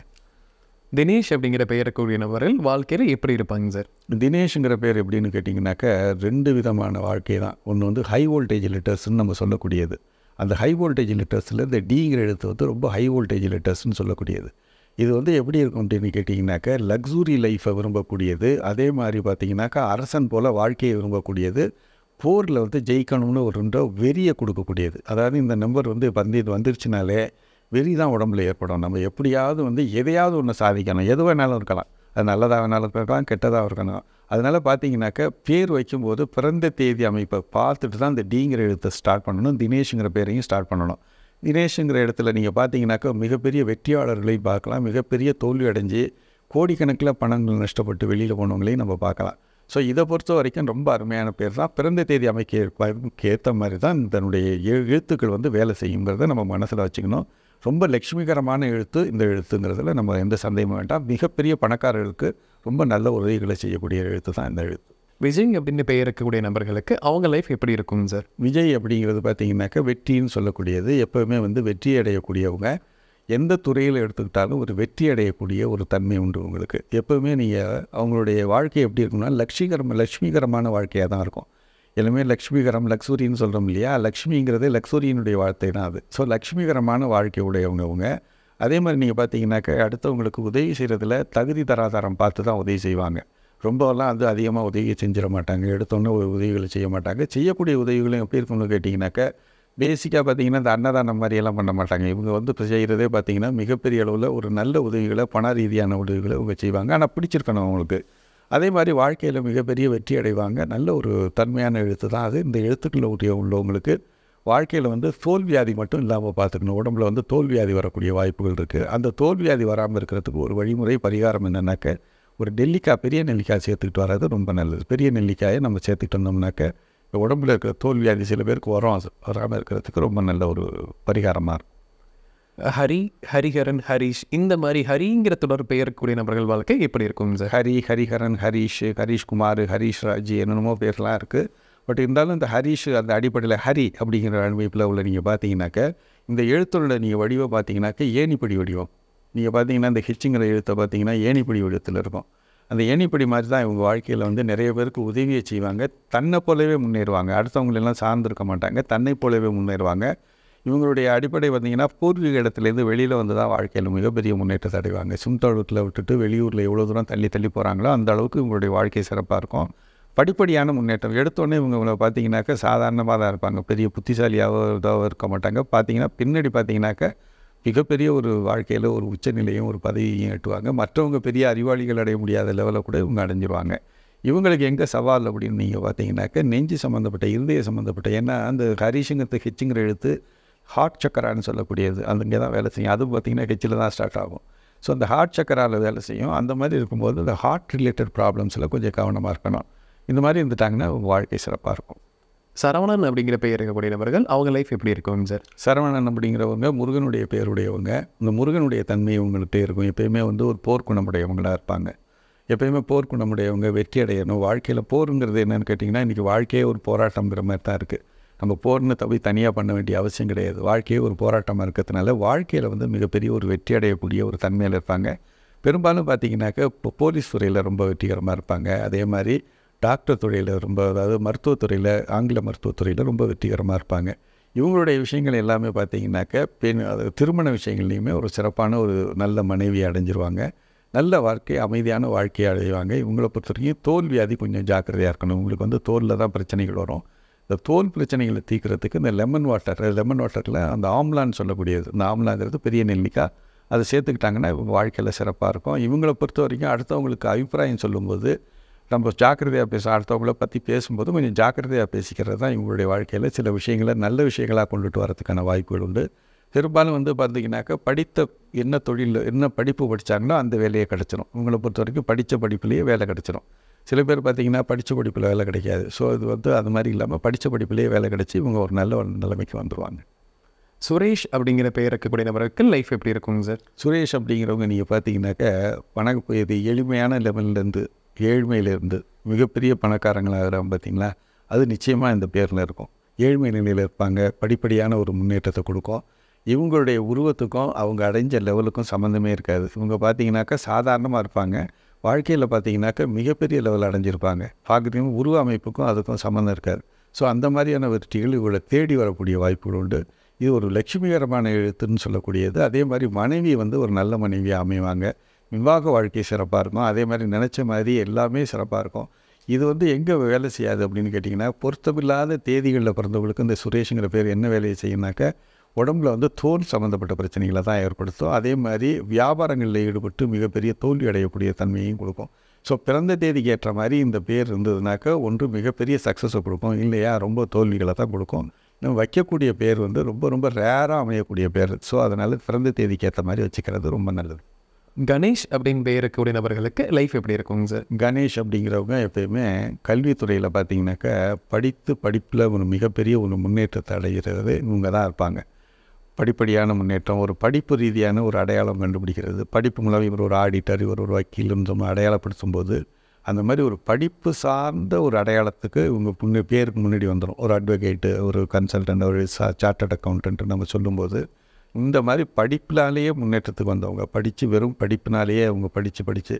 தினேஷ் அப்படிங்கிற பெயருக்குரிய நபர்கள் வாழ்க்கையில் எப்படி இருப்பாங்க சார்? தினேஷுங்கிற பேர் எப்படின்னு கேட்டிங்கனாக்கா 2 விதமான வாழ்க்கை தான். ஒன்று வந்து ஹை வோல்டேஜ் லெட்டர்ஸ்ன்னு நம்ம சொல்லக்கூடியது. அந்த ஹை வோல்டேஜ் லெட்டர்ஸில் இந்த டிங்கிற எழுத்து வந்து ரொம்ப ஹை வோல்டேஜ் லெட்டர்ஸ்ன்னு சொல்லக்கூடியது. இது வந்து எப்படி இருக்கும் அப்படின்னு கேட்டிங்கனாக்கா லக்ஸுரி லைஃப்பை விரும்பக்கூடியது. அதே மாதிரி பார்த்திங்கனாக்கா அரசன் போல் வாழ்க்கையை விரும்பக்கூடியது. போரில் வந்து ஜெயிக்கணும்னு ஒரு வெறியை கொடுக்கக்கூடியது. அதாவது இந்த நம்பர் வந்து வந்துருச்சுனாலே வெறி தான் உடம்புல ஏற்படும். நம்ம எப்படியாவது வந்து எதையாவது ஒன்று சாதிக்கணும். எது வேணாலும் இருக்கலாம். அது நல்லதாக வேணாலும் இருக்கலாம், கெட்டதாக இருக்கணும். அதனால் பார்த்தீங்கன்னாக்கா பேர் வைக்கும்போது பிறந்த தேதி அமைப்பை பார்த்துட்டு தான் இந்த டிங்கிற எழுத்தை ஸ்டார்ட் பண்ணணும். தினேஷுங்கிற பேரையும் ஸ்டார்ட் பண்ணணும். தினேஷுங்கிற இடத்துல நீங்கள் பார்த்தீங்கன்னாக்கா மிகப்பெரிய வெற்றியாளர்களையும் பார்க்கலாம். மிகப்பெரிய தோல்வி அடைஞ்சு கோடிக்கணக்கில் பணங்கள் நஷ்டப்பட்டு வெளியில் போனவங்களையும் நம்ம பார்க்கலாம். ஸோ இதை பொறுத்த வரைக்கும் ரொம்ப அருமையான பேர் தான். பிறந்த தேதி அமைக்க ஏற்ற மாதிரி தான் இதனுடைய எழுத்துக்கள் வந்து வேலை செய்யுங்கிறத நம்ம மனசில் வச்சுக்கணும். ரொம்ப லட்சுமிகரமான எழுத்து இந்த எழுத்துங்கிறதுல நம்ம எந்த சந்தேகமும் வேண்டாம். மிகப்பெரிய பணக்காரர்களுக்கு ரொம்ப நல்ல உதவிகளை செய்யக்கூடிய எழுத்து தான் இந்த எழுத்து. விஜய் அப்படின்னு பெயர் இருக்கக்கூடிய நபர்களுக்கு அவங்க லைஃப் எப்படி இருக்கும் சார்? விஜய் அப்படிங்கிறது பார்த்திங்கனாக்கா வெற்றின்னு சொல்லக்கூடியது. எப்போவுமே வந்து வெற்றி அடையக்கூடியவங்க. எந்த துறையில் எடுத்துக்கிட்டாலும் ஒரு வெற்றி அடையக்கூடிய ஒரு தன்மை உண்டு உங்களுக்கு. எப்போவுமே நீங்கள் அவங்களுடைய வாழ்க்கை எப்படி இருக்குன்னா லட்சுமிகரமான வாழ்க்கையாக தான் இருக்கும். எல்லாமே லக்ஷ்மிகரம், லக்ஸுரின்னு சொல்கிறோம் இல்லையா, லக்ஷ்மிங்கிறது லக்ஸுரியினுடைய வார்த்தை தான் அது. ஸோ லக்ஷ்மிகரமான வாழ்க்கை உடையவங்க அவங்க. அதே மாதிரி நீங்கள் பார்த்தீங்கன்னாக்கா அடுத்தவங்களுக்கு உதவி செய்கிறதுல தகுதி தராதாரம் பார்த்து தான் உதவி செய்வாங்க. ரொம்பலாம் வந்து அதிகமாக உதவி செஞ்சிட மாட்டாங்க. எடுத்தோன்னே ஒரு உதவிகளை செய்ய மாட்டாங்க. செய்யக்கூடிய உதவிகளும் எப்படி இருக்கும்னு கேட்டிங்கனாக்கா பேசிக்காக பார்த்தீங்கன்னா இந்த அன்னதானம் மாதிரியெல்லாம் பண்ண மாட்டாங்க. இவங்க வந்து இப்போ செய்கிறதே பார்த்தீங்கன்னா மிகப்பெரிய அளவில் ஒரு நல்ல உதவிகளை, பண ரீதியான உதவிகளை இவங்க செய்வாங்க. ஆனால் பிடிச்சிருக்கணும் அவங்களுக்கு. அதே மாதிரி வாழ்க்கையில் மிகப்பெரிய வெற்றி அடைவாங்க. நல்ல ஒரு தன்மையான எழுத்து தான் அது. இந்த எழுத்துக்களில் உள்ளவங்களுக்கு வாழ்க்கையில் வந்து தோல்வியாதி மட்டும் இல்லாமல் பார்த்துக்கணும். உடம்புல வந்து தோல்வியாதி வரக்கூடிய வாய்ப்புகள் இருக்குது. அந்த தோல்வியாதி வராமல் இருக்கிறதுக்கு ஒரு வழிமுறை பரிகாரம் என்னென்னாக்க ஒரு பெரிய நெல்லிக்காய் சேர்த்துக்கிட்டு வர்றது ரொம்ப நல்லது. பெரிய நெல்லிக்காயை நம்ம சேர்த்துக்கிட்டு வந்தோம்னாக்க இப்போ உடம்புல இருக்கிற தோல்வியாதி சில பேருக்கு வராமல் இருக்கிறதுக்கு ரொம்ப நல்ல ஒரு பரிகாரமாக இருக்கும். ஹரி, ஹரிஹரன், ஹரீஷ் இந்த மாதிரி ஹரிங்கிற தொடர் பெயர்க்கூடிய நபர்கள் வாழ்க்கை எப்படி இருக்கும் சார்? ஹரி, ஹரிஹரன், ஹரீஷ்குமார், ஹரீஷ் ராஜ் என்னென்னமோ பேர்லாம் இருக்குது. பட் இருந்தாலும் இந்த ஹரீஷ் அந்த அடிப்படையில் ஹரி அப்படிங்கிற அமைப்பில் உள்ள நீங்கள் பார்த்தீங்கன்னாக்க இந்த எழுத்தோட நீங்கள் வடிவம் பார்த்தீங்கன்னாக்க ஏணிப்படி வடிவம். நீங்கள் பார்த்தீங்கன்னா இந்த ஹிச்சுங்கிற எழுத்தை பார்த்தீங்கன்னா ஏணிப்படி வடிவத்தில் இருக்கும். அந்த ஏணிப்படி மாதிரி தான் இவங்க வாழ்க்கையில் வந்து நிறைய பேருக்கு உதவியை செய்வாங்க. தன்னை போலவே முன்னேறுவாங்க. அடுத்தவங்களெல்லாம் சார்ந்திருக்க மாட்டாங்க. தன்னை போலவே முன்னேறுவாங்க. இவங்களுடைய அடிப்படை பார்த்திங்கன்னா பூர்வீக இடத்துலேருந்து வெளியில் வந்து தான் வாழ்க்கையில் மிகப்பெரிய முன்னேற்றத்தை அடைவாங்க. சொந்த விட்டுட்டு வெளியூரில் எவ்வளோ தூரம் தள்ளி போகிறாங்களோ அந்த அளவுக்கு இவங்களுடைய வாழ்க்கை சிறப்பாக இருக்கும். படிப்படியான முன்னேற்றம். எடுத்தோடனே இவங்களை பார்த்தீங்கன்னாக்கா சாதாரணமாக தான் இருப்பாங்க. பெரிய புத்திசாலியாகவும் இருக்க மாட்டாங்க. பார்த்தீங்கன்னா பின்னாடி பார்த்தீங்கன்னாக்கா மிகப்பெரிய ஒரு வாழ்க்கையில் ஒரு உச்சநிலையும் ஒரு பதவியையும் எட்டுவாங்க. மற்றவங்க பெரிய அறிவாளிகள் அடைய முடியாத லெவலில் கூட இவங்க அடைஞ்சிருவாங்க. இவங்களுக்கு எங்கே சவால் அப்படின்னு நீங்கள் பார்த்தீங்கன்னாக்கா நெஞ்சு சம்மந்தப்பட்ட, இருதய சம்மந்தப்பட்ட, ஏன்னா அந்த ஹரிஷுங்கிறது ஹெச்சுங்கிற எழுத்து ஹார்ட் சக்கரான்னு சொல்லக்கூடியது. அது இங்கே தான் வேலை செய்யும். அதுவும் பார்த்திங்கன்னா ஹெச்சில் தான் ஸ்டார்ட் ஆகும். ஸோ அந்த ஹார்ட் சக்கராவில் வேலை செய்யும். அந்த மாதிரி இருக்கும்போது இந்த ஹார்ட் ரிலேட்டட் ப்ராப்ளம்ஸில் கொஞ்சம் கவனமாக இருக்கணும். இந்த மாதிரி இருந்துட்டாங்கன்னா வாழ்க்கை சிறப்பாக இருக்கும். சரவணன் அப்படிங்கிற பெயர் இருக்கக்கூடிய நபர்கள் அவங்க லைஃப் எப்படி இருக்குங்க சார்? சரவணன் அப்படிங்கிறவங்க முருகனுடைய பெயருடையவங்க. இந்த முருகனுடைய தன்மை இவங்கள்ட்ட இருக்கும். எப்போயுமே வந்து ஒரு போர்க்குணமுடையவங்களாக இருப்பாங்க. எப்போயுமே போர்க்குணமுடையவங்க. வெற்றி அடையணும். வாழ்க்கையில் போருங்கிறது என்னென்னு கேட்டிங்கன்னா இன்றைக்கி வாழ்க்கையே ஒரு போராட்டங்கிற மாதிரி தான் இருக்குது. நம்ம போர்னு தனியாக பண்ண வேண்டிய அவசியம் கிடையாது. வாழ்க்கையே ஒரு போராட்டமாக இருக்கிறதுனால வாழ்க்கையில் வந்து மிகப்பெரிய ஒரு வெற்றி அடையக்கூடிய ஒரு தன்மையில் இருப்பாங்க. பெரும்பாலும் பார்த்திங்கனாக்கா இப்போ போலீஸ் துறையில் ரொம்ப வெற்றிகரமாக இருப்பாங்க. அதே மாதிரி டாக்டர் துறையில் ரொம்ப, அதாவது மருத்துவத்துறையில், ஆங்கில மருத்துவத்துறையில் ரொம்ப வெற்றிகரமாக இருப்பாங்க. இவங்களுடைய விஷயங்கள் எல்லாமே பார்த்திங்கனாக்கா திருமண விஷயங்கள்லையுமே ஒரு சிறப்பான ஒரு நல்ல மனைவியை அடைஞ்சிருவாங்க. நல்ல வாழ்க்கை, அமைதியான வாழ்க்கையை அடைவாங்க. இவங்களை பொறுத்த வரைக்கும் தோல்வியாதி கொஞ்சம் ஜாக்கிரதையாக இருக்கணும். உங்களுக்கு வந்து தோலில் தான் பிரச்சனைகள் வரும். இந்த தோல் பிரச்சனைகளை தீர்க்கிறதுக்கு இந்த லெமன் வாட்டரில் அந்த ஆம்லான்னு சொல்லக்கூடியது, இந்த ஆம்லாங்கிறது பெரிய நெல்லிக்காய், அதை சேர்த்துக்கிட்டாங்கன்னா இவங்க வாழ்க்கையில் சிறப்பாக இருக்கும். இவங்களை பொறுத்த வரைக்கும் அடுத்தவங்களுக்கு அபிப்பிராயம் சொல்லும்போது நம்ம ஜாக்கிரதையாக அடுத்தவங்கள பற்றி பேசும்போது கொஞ்சம் ஜாக்கிரதையாக பேசிக்கிறது தான் இவங்களுடைய வாழ்க்கையில் சில விஷயங்களை நல்ல விஷயங்களாக கொண்டுட்டு வரதுக்கான வாய்ப்புகள் உண்டு. பெரும்பாலும் வந்து பார்த்திங்கனாக்கா என்ன தொழில், என்ன படிப்பு படித்தாங்களோ அந்த வேலையை கிடச்சிடும். இவங்களை பொறுத்த வரைக்கும் படித்த படிப்புலேயே வேலை கிடச்சிடும். சில பேர் பார்த்திங்கன்னா படித்த படிப்பில் வேலை கிடைக்காது. ஸோ இது வந்து அது மாதிரி இல்லாமல் படித்த படிப்புலேயே வேலை கிடச்சி இவங்க ஒரு நல்ல நிலைமைக்கு வந்துடுவாங்க. சுரேஷ் அப்படிங்கிற பெயர் இருக்கக்கூடிய நபருக்கு லைஃப் எப்படி இருக்குங்க சார்? சுரேஷ் அப்படிங்கிறவங்க நீங்கள் பார்த்தீங்கன்னாக்கா இது எளிமையான லெவல்லேருந்து ஏழ்மையிலேருந்து மிகப்பெரிய பணக்காரங்களாகிறாங்க பார்த்தீங்களா, அது நிச்சயமாக இந்த பேரில் இருக்கும். ஏழ்மை நிலையில் இருப்பாங்க. படிப்படியான ஒரு முன்னேற்றத்தை கொடுக்கும். இவங்களுடைய உருவத்துக்கும் அவங்க அடைஞ்ச லெவலுக்கும் சம்மந்தமே இருக்காது. இவங்க பார்த்தீங்கன்னாக்கா சாதாரணமாக இருப்பாங்க. வாழ்க்கையில் பார்த்தீங்கன்னாக்கா மிகப்பெரிய லெவல் அடைஞ்சிருப்பாங்க. பார்க்குறீங்க உருவ அமைப்புக்கும் அதுக்கும் சம்மந்தம் இருக்காது. ஸோ அந்த மாதிரியான வெற்றிகள் இவங்களை தேடி வரக்கூடிய வாய்ப்புகள் உண்டு. இது ஒரு லட்சுமிகரமான எழுத்துன்னு சொல்லக்கூடியது. அதே மாதிரி மனைவி வந்து ஒரு நல்ல மனைவியாக அமைவாங்க. விவாக வாழ்க்கை சிறப்பாக இருக்கும். அதே மாதிரி நினச்ச மாதிரி எல்லாமே சிறப்பாக இருக்கும். இது வந்து எங்கே வேலை செய்யாது அப்படின்னு கேட்டிங்கன்னா, பொருத்தமில்லாத தேதிகளில் பிறந்தவங்களுக்கு இந்த சுரேஷுங்கிற பேர் என்ன வேலையை செய்யுனாக்கா, உடம்புல வந்து தோல் சம்மந்தப்பட்ட பிரச்சனைகளை தான் ஏற்படுத்தும். அதே மாதிரி வியாபாரங்களில் ஈடுபட்டு மிகப்பெரிய தோல்வி அடையக்கூடிய தன்மையும் கொடுக்கும். ஸோ பிறந்த தேதிக்கு ஏற்ற மாதிரி இந்த பேர் இருந்ததுனாக்கா ஒன்று மிகப்பெரிய சக்ஸஸை கொடுக்கும், இல்லையா ரொம்ப தோல்விகளை தான் கொடுக்கும். நம்ம வைக்கக்கூடிய பேர் வந்து ரொம்ப ரொம்ப ரேராக அமையக்கூடிய பேர். ஸோ அதனால் பிறந்த தேதிக்கு ஏற்ற மாதிரி வச்சுக்கிறது ரொம்ப நல்லது. கணேஷ் அப்படின்னு பெயர் இருக்கக்கூடிய நபர்களுக்கு லைஃப் எப்படி இருக்குங்க சார்? கணேஷ் அப்படிங்கிறவங்க எப்பயுமே கல்வித்துறையில் பார்த்தீங்கன்னாக்கா படிப்பில் ஒரு மிகப்பெரிய ஒரு முன்னேற்றத்தை அடைகிறது இவங்க தான் இருப்பாங்க. படிப்படியான முன்னேற்றம், ஒரு படிப்பு ரீதியான ஒரு அடையாளம் கண்டுபிடிக்கிறது. படிப்பு மூலம் இவர் ஒரு ஆடிட்டர், இவர் ஒரு வக்கீல்னு நம்ம அடையாளப்படுத்தும் போது அந்த மாதிரி ஒரு படிப்பு சார்ந்த ஒரு அடையாளத்துக்கு இவங்க பேருக்கு முன்னாடி வந்துடும். ஒரு அட்வொகேட்டு, ஒரு கன்சல்டன்ட், ஒரு சார்ட்டர்ட் அக்கௌண்டன்ட்டு நம்ம சொல்லும்போது இந்த மாதிரி படிப்பினாலேயே முன்னேற்றத்துக்கு வந்தவங்க. வெறும் படிப்பினாலேயே அவங்க படித்து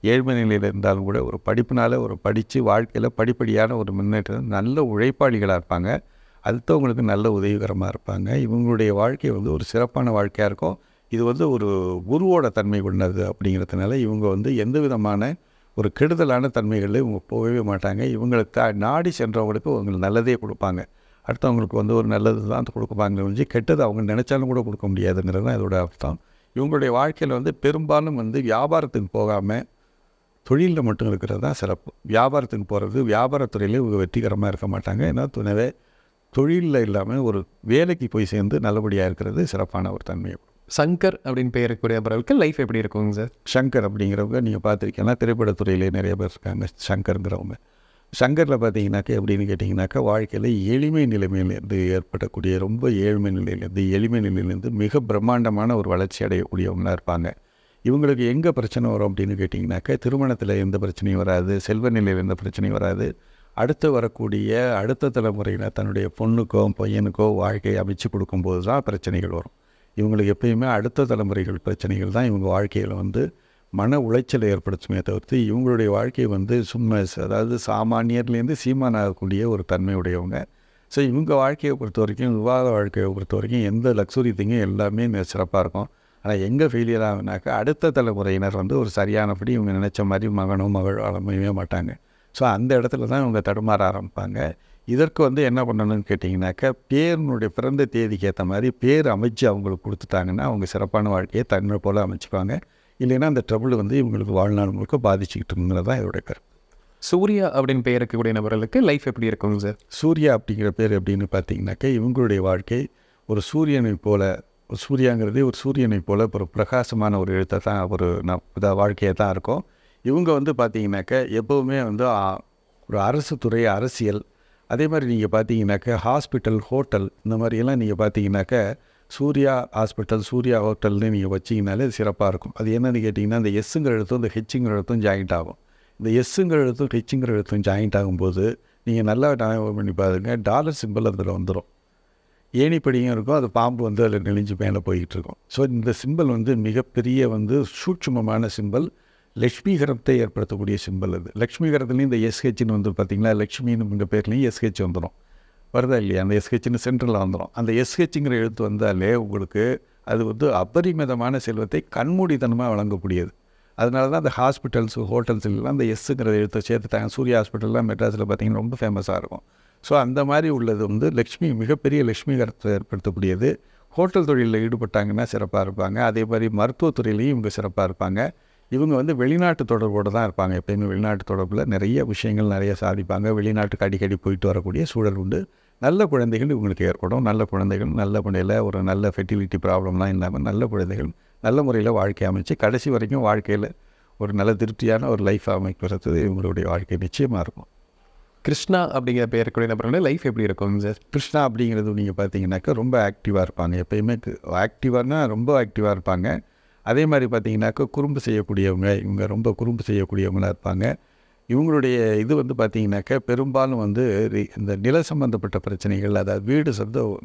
ஏழ்மை நிலையில் இருந்தாலும் கூட ஒரு படிப்பினால் படித்து வாழ்க்கையில் படிப்படியான ஒரு முன்னேற்றம், நல்ல உழைப்பாளிகளாக இருப்பாங்க. அடுத்தவங்களுக்கு நல்ல உதவிகரமாக இருப்பாங்க. இவங்களுடைய வாழ்க்கை வந்து ஒரு சிறப்பான வாழ்க்கையாக இருக்கும். இது வந்து ஒரு குருவோட தன்மை கொண்டது அப்படிங்கிறதுனால இவங்க வந்து எந்த விதமான ஒரு கெடுதலான தன்மைகளில் இவங்க போகவே மாட்டாங்க. இவங்களுக்கு நாடி சென்றவங்களுக்கு அவங்க நல்லதே கொடுப்பாங்க. அடுத்தவங்களுக்கு வந்து ஒரு நல்லது தான் கொடுப்பாங்க ஒழிஞ்சு கெட்டது அவங்க நினச்சாலும் கூட கொடுக்க முடியாதுங்கிறது தான் இதோட அர்த்தம். இவங்களுடைய வாழ்க்கையில் வந்து பெரும்பாலும் வந்து வியாபாரத்துக்கு போகாமல் தொழிலில் மட்டும் இருக்கிறது தான் சிறப்பு. வியாபாரத்துக்கு போகிறது, வியாபாரத்துறையில் இவங்க வெற்றிகரமாக இருக்க மாட்டாங்க. ஏன்னா துணவே தொழிலில் இல்லாமல் ஒரு வேலைக்கு போய் சேர்ந்து நல்லபடியாக இருக்கிறது சிறப்பான ஒரு தன்மையை. சங்கர் அப்படின்னு பெயர் இருக்கக்கூடிய நபர்களுக்கு லைஃப் எப்படி இருக்குங்க சார்? சங்கர் அப்படிங்கிறவங்க நீங்கள் பார்த்துருக்கீங்கன்னா திரைப்படத்துறையிலே நிறைய பேர் இருக்காங்க சங்கருங்கிறவங்க. சங்கரில் பார்த்தீங்கன்னாக்கா எப்படின்னு கேட்டிங்கனாக்கா, வாழ்க்கையில் எளிமை நிலைமையிலேருந்து ஏற்படக்கூடிய ரொம்ப ஏழ்மை நிலையிலேருந்து மிக பிரம்மாண்டமான ஒரு வளர்ச்சி அடையக்கூடியவங்களாக இருப்பாங்க. இவங்களுக்கு எங்கே பிரச்சனை வரும் அப்படின்னு கேட்டிங்கனாக்கா, திருமணத்தில் எந்த பிரச்சனையும் வராது, செல்வ நிலையில் எந்த பிரச்சனையும் வராது. அடுத்த தலைமுறையில் தன்னுடைய பொண்ணுக்கோ பையனுக்கோ வாழ்க்கையை அமைச்சு கொடுக்கும்போது தான் பிரச்சனைகள் வரும். இவங்களுக்கு எப்பயுமே அடுத்த தலைமுறைகள் பிரச்சனைகள் தான் இவங்க வாழ்க்கையில் வந்து மன உளைச்சலை ஏற்படுத்துமே தவிர்த்து இவங்களுடைய வாழ்க்கையை வந்து அதாவது சாமானியர்லேருந்து சீமானாகக்கூடிய ஒரு தன்மையுடையவங்க. ஸோ இவங்க வாழ்க்கையை பொறுத்த வரைக்கும், விவாத வாழ்க்கையை பொறுத்த வரைக்கும் எந்த லக்ஸுரி திங்கும் எல்லாமே சிறப்பாக இருக்கும். ஆனால் எங்கே ஃபெயிலியர் ஆகுனாக்கா, அடுத்த தலைமுறையினர் வந்து ஒரு சரியானபடி இவங்க நினச்ச மாதிரி மகனோ மகளோ அமையவே மாட்டாங்க. ஸோ அந்த இடத்துல தான் இவங்க தடுமாற ஆரம்பிப்பாங்க. இதற்கு வந்து என்ன பண்ணணும்னு கேட்டிங்கனாக்கா, பேருனுடைய பிறந்த தேதிக்கு ஏற்ற மாதிரி பேர் அமைச்சு அவங்களுக்கு கொடுத்துட்டாங்கன்னா அவங்க சிறப்பான வாழ்க்கையை தன்னை போல் அமைச்சுக்குவாங்க. இல்லைன்னா அந்த ட்ரபிள் வந்து இவங்களுக்கு வாழ்நாள் முழுக்க பாதிச்சுக்கிட்டுங்கிறது தான் இதோட கருத்து. சூர்யா அப்படின்னு பெயர் இருக்கக்கூடிய நபர்களுக்கு லைஃப் எப்படி இருக்குங்க சார்? சூர்யா அப்படிங்கிற பேர் எப்படின்னு பார்த்தீங்கன்னாக்கா, இவங்களுடைய வாழ்க்கை ஒரு சூரியனை போல், சூர்யாங்கிறதே ஒரு சூரியனை போல் ஒரு பிரகாசமான ஒரு எழுத்தை தான் ஒரு வாழ்க்கையை தான் இருக்கும். இவங்க வந்து பார்த்தீங்கன்னாக்கா எப்போவுமே வந்து ஒரு அரசு துறை, அரசியல், அதே மாதிரி நீங்கள் பார்த்தீங்கன்னாக்கா ஹாஸ்பிட்டல், ஹோட்டல், இந்த மாதிரியெல்லாம் நீங்கள் பார்த்தீங்கன்னாக்கா சூர்யா ஹாஸ்பிட்டல், சூர்யா ஹோட்டல்னு நீங்கள் வச்சிங்கனாலே சிறப்பாக இருக்கும். அது என்னென்னு கேட்டிங்கன்னா, இந்த எஸ்ஸுங்கிற எழுத்தும் இந்த ஹெச்சுங்கிற எழுத்தும் ஜாயிண்ட் ஆகும். இந்த எஸ்ஸுங்கிற எழுத்தும் ஹெச்சுங்கிற எழுத்தும் ஜாயிண்ட் ஆகும்போது நீங்கள் நல்லா ஞாபகம் பண்ணி பாருங்க, டாலர் சிம்பிள் அதில் வந்துடும். ஏணிப்படியும் இருக்கும், அது பாம்பு வந்து அதில் நெளிஞ்சு மேலே போய்கிட்டு இருக்கும். ஸோ இந்த சிம்பிள் வந்து மிகப்பெரிய வந்து சூட்சுமமான சிம்பிள், லக்ஷ்மிகரத்தை ஏற்படுத்தக்கூடிய சிம்பிள். அது லக்ஷ்மிகரத்துலேயும் இந்த எஸ்ஹெச்னு வந்து பார்த்திங்கன்னா, லக்ஷ்மின்னு உங்கள் பேர்லேயும் எஸ்ஹெச் வந்துடும், வருதா இல்லையா? அந்த எஸ்ஹெச்னு சென்ட்ரலில் வந்துடும். அந்த எஸ்ஹெச்சுங்கிற எழுத்து வந்தாலே உங்களுக்கு அது வந்து அபரிமிதமான செல்வத்தை கண்மூடித்தனமாக வழங்கக்கூடியது. அதனால தான் அந்த ஹாஸ்பிட்டல்ஸு, ஹோட்டல்ஸ்லாம் அந்த எஸ்ஸுங்கிற எழுத்தை சேர்த்துட்டாங்க. சூர்யா ஹாஸ்பிட்டல்லாம் மெட்ராஸில் பார்த்திங்கன்னா ரொம்ப ஃபேமஸாக இருக்கும். ஸோ அந்த மாதிரி உள்ளது வந்து மிகப்பெரிய லக்ஷ்மிகரத்தை ஏற்படுத்தக்கூடியது. ஹோட்டல் தொழிலில் ஈடுபட்டாங்கன்னா சிறப்பாக இருப்பாங்க. அதே மாதிரி மருத்துவத்துறையிலையும் இவங்க சிறப்பாக இருப்பாங்க. இவங்க வந்து வெளிநாட்டு தொடர்போடு தான் இருப்பாங்க. எப்போயுமே வெளிநாட்டு தொடர்பில் நிறைய விஷயங்கள் நிறைய சாதிப்பாங்க. வெளிநாட்டுக்கு அடிக்கடி போயிட்டு வரக்கூடிய சூழல் உண்டு. நல்ல குழந்தைகள் இவங்களுக்கு ஏற்படும். நல்ல குழந்தைகள் நல்ல முறையில் ஒரு நல்ல ஃபெர்டிலிட்டி ப்ராப்ளம்லாம் இல்லாமல் நல்ல குழந்தைகள் நல்ல முறையில் வாழ்க்கை அமைச்சு கடைசி வரைக்கும் வாழ்க்கையில் ஒரு நல்ல திருப்தியான ஒரு லைஃப் அமைக்கிறது இவங்களுடைய வாழ்க்கை நிச்சயமாக இருக்கும். கிருஷ்ணா அப்படிங்கிற பெயருக்குரிய நபர்களோட லைஃப் எப்படி இருக்கும் சார்? கிருஷ்ணா அப்படிங்கிறது நீங்கள் பார்த்தீங்கன்னாக்கா ரொம்ப ஆக்டிவாக இருப்பாங்க. எப்போயுமே ஆக்டிவானா ரொம்ப ஆக்டிவாக இருப்பாங்க. அதே மாதிரி பார்த்தீங்கன்னாக்கா குறும்பு செய்யக்கூடியவங்க, இவங்க ரொம்ப குறும்பு செய்யக்கூடியவங்களாக இருப்பாங்க. இவங்களுடைய இது வந்து பார்த்திங்கனாக்கா பெரும்பாலும் வந்து இந்த நில சம்பந்தப்பட்ட பிரச்சனைகள், அதாவது வீடு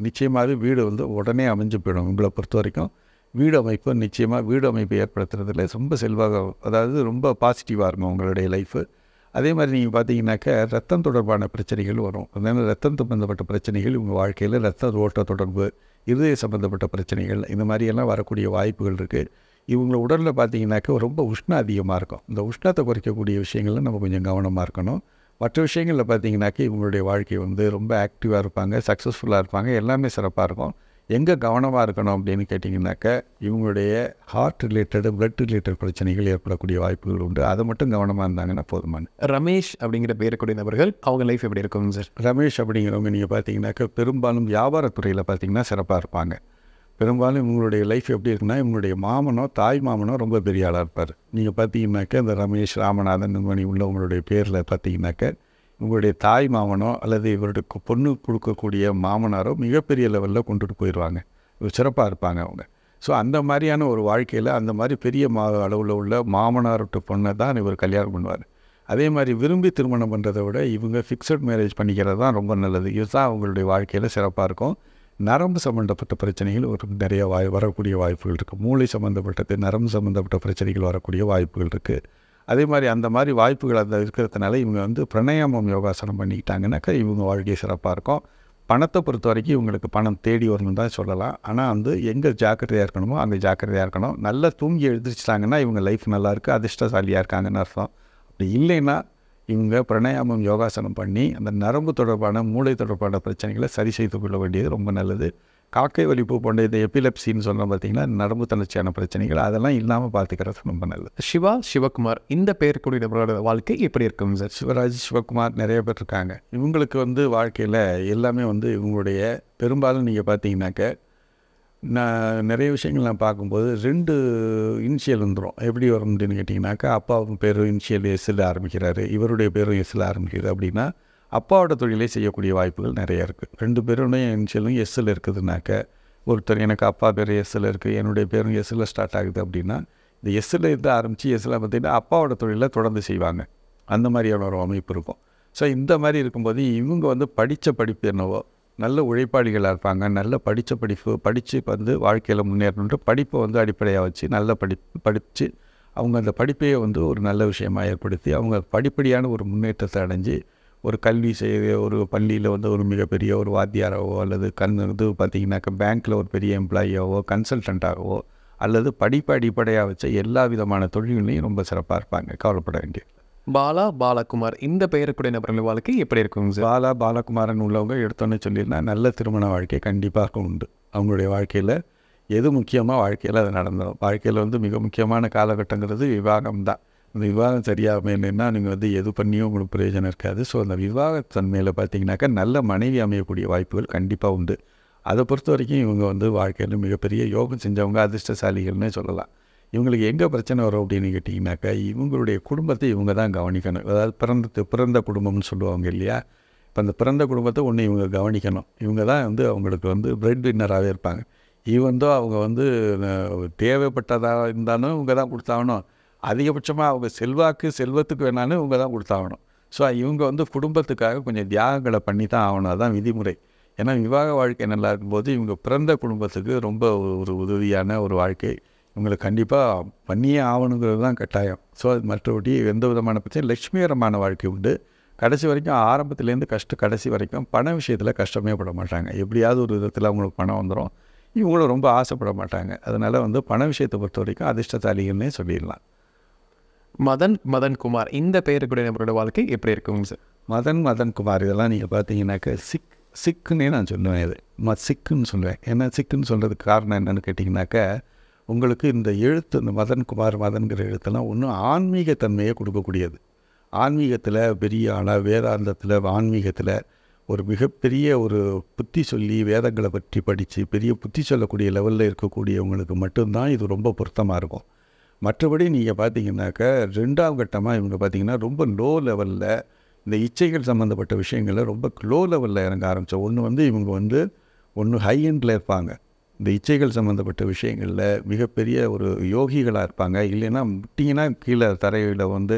நிச்சயமாகவே வீடு வந்து உடனே அமைஞ்சு போயிடும். உங்களை பொறுத்த வரைக்கும் வீடு அமைப்பு நிச்சயமாக வீடு அமைப்பு ஏற்படுத்துறதுல ரொம்ப செல்வாக, அதாவது ரொம்ப பாசிட்டிவாக இருக்கும் உங்களுடைய லைஃபு. அதே மாதிரி நீங்கள் பார்த்தீங்கன்னாக்கா ரத்தம் தொடர்பான பிரச்சனைகள் வரும். அதனால் ரத்தம் சம்பந்தப்பட்ட பிரச்சனைகள் உங்கள் வாழ்க்கையில் ரத்த ஓட்ட தொடர்பு, இருதய சம்பந்தப்பட்ட பிரச்சனைகள், இந்த மாதிரியெல்லாம் வரக்கூடிய வாய்ப்புகள் இருக்குது. இவங்கள உடலில் பார்த்தீங்கன்னாக்கா ரொம்ப உஷ்ணம் அதிகமாக இருக்கும். இந்த உஷ்ணத்தை குறைக்கக்கூடிய விஷயங்களில் நம்ம கொஞ்சம் கவனமாக இருக்கணும். மற்ற விஷயங்களில் பார்த்தீங்கன்னாக்கா இவங்களுடைய வாழ்க்கை வந்து ரொம்ப ஆக்டிவாக இருப்பாங்க, சக்ஸஸ்ஃபுல்லாக இருப்பாங்க, எல்லாமே சிறப்பாக இருக்கும். எங்கே கவனமாக இருக்கணும் அப்படின்னு கேட்டிங்கனாக்கா இவங்களுடைய ஹார்ட் ரிலேட்டடு, பிளட் ரிலேட்டட் பிரச்சனைகள் ஏற்படக்கூடிய வாய்ப்புகள் உண்டு. அதை மட்டும் கவனமாக இருந்தாங்கன்னா போதுமான. ரமேஷ் அப்படிங்கிற பேருக்கூடிய நபர்கள் அவங்க லைஃப் எப்படி இருக்குங்க சார்? ரமேஷ் அப்படிங்கிறவங்க நீங்கள் பார்த்தீங்கன்னாக்கா பெரும்பாலும் வியாபாரத்துறையில் பார்த்தீங்கன்னா சிறப்பாக இருப்பாங்க. பெரும்பாலும் இவங்களுடைய லைஃப் எப்படி இருக்குன்னா, இவங்களுடைய மாமனோ தாய் மாமனோ ரொம்ப பெரிய ஆளாக இருப்பார். நீங்கள் பார்த்தீங்கன்னாக்கா இந்த ரமேஷ், ராமநாதன் மணி உள்ளவங்களுடைய பேரில் பார்த்தீங்கன்னாக்கா உங்களுடைய தாய் மாமனோ அல்லது இவருடைய பொண்ணு கொடுக்கக்கூடிய மாமனாரோ மிகப்பெரிய லெவலில் கொண்டுட்டு போயிடுவாங்க. சிறப்பாக இருப்பாங்க அவங்க. ஸோ அந்த மாதிரியான ஒரு வாழ்க்கையில் அந்த மாதிரி பெரிய அளவில் உள்ள மாமனார்கிட்ட பொண்ணை தான் இவர் கல்யாணம் பண்ணுவார். அதே மாதிரி விரும்பி திருமணம் பண்ணுறதை விட இவங்க ஃபிக்ஸட் மேரேஜ் பண்ணிக்கிறது தான் ரொம்ப நல்லது. இதுதான் அவங்களுடைய வாழ்க்கையில் சிறப்பாக இருக்கும். நரம்பு சம்மந்தப்பட்ட பிரச்சனைகள் நிறைய வரக்கூடிய வாய்ப்புகள் இருக்குது. மூளை சம்மந்தப்பட்டது, நரம்பு சம்மந்தப்பட்ட பிரச்சனைகள் வரக்கூடிய வாய்ப்புகள் இருக்குது. அதே மாதிரி அந்த மாதிரி வாய்ப்புகள் அந்த இருக்கிறதுனால இவங்க வந்து பிரணயாமம் யோகாசனம் பண்ணிக்கிட்டாங்கன்னாக்கா இவங்க வாழ்க்கை சிறப்பாக இருக்கும். பணத்தை பொறுத்த வரைக்கும் இவங்களுக்கு பணம் தேடி வரணும் தான் சொல்லலாம். ஆனால் வந்து எங்கே ஜாக்கிரதையாக இருக்கணுமோ அங்கே ஜாக்கிரதையாக இருக்கணும். நல்லா தூங்கி எழுந்திரிச்சிட்டாங்கன்னா இவங்க லைஃப் நல்லாயிருக்கு, அதிர்ஷ்டசாலியாக இருக்காங்கன்னு அர்த்தம். அப்படி இல்லைன்னா இவங்க பிரணயாமம் யோகாசனம் பண்ணி அந்த நரம்பு தொடர்பான, மூளை தொடர்பான பிரச்சனைகளை சரி செய்து கொள்ள வேண்டியது ரொம்ப நல்லது. காக்கை வலிப்பு போன்ற இந்த எபிலெப்சின்னு சொன்னால் பார்த்திங்கன்னா நரம்பு தளர்ச்சியான பிரச்சனைகள், அதெல்லாம் இல்லாமல் பார்த்துக்கிறது ரொம்ப நல்லது. சிவா, சிவகுமார் இந்த பேருக்கூடிய நபரோட வாழ்க்கை எப்படி இருக்குங்க சார்? சிவராஜ், சிவகுமார் நிறைய பேர் இருக்காங்க. இவங்களுக்கு வந்து வாழ்க்கையில் எல்லாமே வந்து இவங்களுடைய பெரும்பாலும் நீங்கள் பார்த்தீங்கன்னாக்க நிறைய விஷயங்கள் நான் பார்க்கும்போது 2 இனிஷியல் வந்துடும். எப்படி வரும் அப்படின்னு கேட்டிங்கனாக்கா, அப்பாவும் பேரும் இனிஷியல் எஸ்ஸில் ஆரம்பிக்கிறாரு, இவருடைய பேரும் எஸ்ஸில் ஆரம்பிக்கிறது. அப்படின்னா அப்பாவோட தொழிலை செய்யக்கூடிய வாய்ப்புகள் நிறையா இருக்குது. 2 பேருடைய இனிஷியலும் எஸ்ஸில் இருக்குதுனாக்க, ஒருத்தர் எனக்கு அப்பா பேர் எஸ்ஸில் இருக்குது, என்னுடைய பேரும் எஸ்ஸில் ஸ்டார்ட் ஆகுது அப்படின்னா இந்த எஸ்ஸில் இருந்து ஆரம்பித்து எஸ்ஸில் பார்த்திங்கன்னா அப்பாவோட தொழிலை தொடர்ந்து செய்வாங்க. அந்த மாதிரியான ஒரு அமைப்பு இருக்கும். ஸோ இந்த மாதிரி இருக்கும்போது இவங்க வந்து படித்த படிப்பு என்னவோ, நல்ல உழைப்பாளிகளாக இருப்பாங்க. நல்ல படித்து வந்து வாழ்க்கையில் முன்னேறணுன்ட்டு படிப்பை வந்து அடிப்படையாக வச்சு நல்ல படித்து அவங்க அந்த பார்த்திப்பையே வந்து ஒரு நல்ல விஷயமாக ஏற்படுத்தி அவங்க படிப்படியான ஒரு முன்னேற்றத்தை அடைஞ்சு ஒரு கல்வி செய்ய ஒரு பள்ளியில் வந்து ஒரு மிகப்பெரிய ஒரு வாத்தியாராகவோ அல்லது இது பார்த்திங்கனாக்கா பேங்க்கில் ஒரு பெரிய எம்ப்ளாயியாகவோ கன்சல்டண்ட்டாகவோ அல்லது படிப்பை அடிப்படையாக வச்ச எல்லா விதமான தொழில்களையும் ரொம்ப சிறப்பாக இருப்பாங்க. கவலைப்பட வேண்டிய. பாலா, பாலகுமார் இந்த பெயருக்குடைய நபர்கள் வாழ்க்கை எப்படி இருக்குங்க சார்? பாலா, பாலகுமாரன் உள்ளவங்க எடுத்தோன்னே சொல்லியிருந்தா நல்ல திருமண வாழ்க்கை கண்டிப்பாக உண்டு. அவங்களுடைய வாழ்க்கையில் எது முக்கியமாக வாழ்க்கையில் அது நடந்துடும். வாழ்க்கையில் வந்து மிக முக்கியமான காலகட்டங்கிறது விவாகம் தான். அந்த விவாகம் சரியாக அமையலைன்னா நீங்கள் வந்து எது பண்ணியும் உங்களுக்கு பிரயோஜனம் இருக்காது. ஸோ அந்த விவாகத்தன்மையில் பார்த்தீங்கன்னாக்கா நல்ல மனைவி அமையக்கூடிய வாய்ப்புகள் கண்டிப்பாக உண்டு. அதை பொறுத்த வரைக்கும் இவங்க வந்து வாழ்க்கையில் மிகப்பெரிய யோகம் செஞ்சவங்க, அதிர்ஷ்டசாலிகள்னே சொல்லலாம். இவங்களுக்கு எங்கே பிரச்சனை வரும் அப்படின்னு கேட்டிங்கனாக்கா, இவங்களுடைய குடும்பத்தை இவங்க தான் கவனிக்கணும். அதாவது பிறந்த குடும்பம்னு சொல்லுவாங்க இல்லையா? இப்போ அந்த பிறந்த குடும்பத்தை ஒன்று இவங்க கவனிக்கணும். இவங்க தான் வந்து அவங்களுக்கு வந்து பிரெட் வின்னராகவே இருப்பாங்க. அவங்க வந்து தேவைப்பட்டதாக இருந்தாலும் இவங்க தான் கொடுத்தாகணும். அதிகபட்சமாக அவங்க செல்வத்துக்கு வேணாலும் இவங்க தான் கொடுத்தாகணும். ஸோ இவங்க வந்து குடும்பத்துக்காக கொஞ்சம் தியாகங்களை பண்ணி தான் ஆகணும். அதுதான் விதிமுறை. ஏன்னா விவாக வாழ்க்கை நல்லா இருக்கும்போது இவங்க பிறந்த குடும்பத்துக்கு ரொம்ப ஒரு உதவியான ஒரு வாழ்க்கை இவங்களுக்கு கண்டிப்பாக பண்ணியே ஆகணுங்கிறது தான் கட்டாயம். ஸோ அது மற்றபடி எந்த விதமான பிரச்சனை லட்சுமிகரமான வாழ்க்கை உண்டு. கடைசி வரைக்கும் ஆரம்பத்துலேருந்து கடைசி வரைக்கும் பண விஷயத்தில் கஷ்டமே பட மாட்டாங்க. எப்படியாவது ஒரு விதத்தில் அவங்களுக்கு பணம் வந்துடும். இவங்களும் ரொம்ப ஆசைப்பட மாட்டாங்க. அதனால் வந்து பண விஷயத்தை பொறுத்த வரைக்கும் அதிர்ஷ்டசாலிகள்னே சொல்லிடலாம். மதன்குமார் இந்த பெயருக்குடைய நபரோட வாழ்க்கை எப்படி இருக்குங்க சார்? மதன்குமார் இதெல்லாம் நீங்கள் பார்த்தீங்கன்னாக்க சிக்குன்னே நான் சொல்லுவேன். இது சிக்குன்னு சொல்லுவேன். ஏன்னா சிக்குன்னு சொல்கிறதுக்கு காரணம் என்னென்னு கேட்டிங்கனாக்கா, உங்களுக்கு இந்த எழுத்து, இந்த மதன்கிற எழுத்தெல்லாம் ஒன்றும் ஆன்மீகத்தன்மையை கொடுக்கக்கூடியது. ஆன்மீகத்தில் பெரிய ஆளாக வேதாந்தத்தில் ஆன்மீகத்தில் ஒரு மிகப்பெரிய ஒரு புத்தி சொல்லி வேதங்களை பற்றி படித்து பெரிய புத்தி சொல்லக்கூடிய லெவலில் இருக்கக்கூடியவங்களுக்கு மட்டும்தான் இது ரொம்ப பொருத்தமாக இருக்கும். மற்றபடி நீங்கள் பார்த்தீங்கன்னாக்கா 2ஆம் கட்டமாக இவங்க பார்த்திங்கன்னா ரொம்ப லோ லெவலில் இந்த இச்சைகள் சம்மந்தப்பட்ட விஷயங்களில் ரொம்ப லோ லெவலில் இறங்க ஆரம்பித்தோம். ஒன்று வந்து இவங்க வந்து ஹை எண்டில் இருப்பாங்க. இந்த இச்சைகள் சம்மந்தப்பட்ட விஷயங்களில் மிகப்பெரிய ஒரு யோகிகளாக இருப்பாங்க. இல்லைன்னா முட்டிங்கன்னா கீழே தரையில் வந்து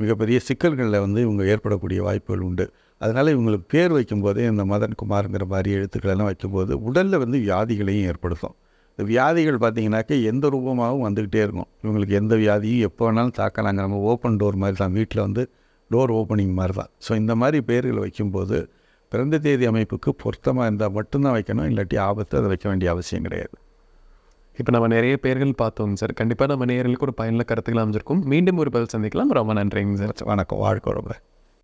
மிகப்பெரிய சிக்கல்களில் வந்து இவங்க ஏற்படக்கூடிய வாய்ப்புகள் உண்டு. அதனால் இவங்களுக்கு பேர் வைக்கும்போதே இந்த மதன் குமார்ங்கிற மாதிரி எழுத்துக்களெல்லாம் வைக்கும்போது உடலில் வந்து வியாதிகளையும் ஏற்படுத்தும். இந்த வியாதிகள் பார்த்திங்கனாக்கா எந்த ரூபமாகவும் வந்துக்கிட்டே இருக்கும். இவங்களுக்கு எந்த வியாதியும் எப்போ வேணாலும் தாக்கலாங்க. நம்ம ஓப்பன் டோர் மாதிரி தான், வீட்டில் வந்து டோர் ஓப்பனிங் மாதிரி தான். ஸோ இந்த மாதிரி பேர்கள் வைக்கும்போது பிறந்த தேதி அமைப்புக்கு பொருத்தமாக இருந்தால் மட்டும்தான் வைக்கணும், இல்லாட்டி ஆபத்து அதை வைக்க வேண்டிய அவசியம் கிடையாது. இப்போ நம்ம நிறைய பேர்கள் பார்த்தோங்க சார். கண்டிப்பாக நம்ம நேயர்களுக்கு ஒரு பயனுள்ள கருத்துக்கள் அமைஞ்சிருக்கும். மீண்டும் ஒரு பதில் சந்திக்கலாம். ரொம்ப நன்றிங்க சார். வணக்கம், வாழ்க்கை ரொம்ப.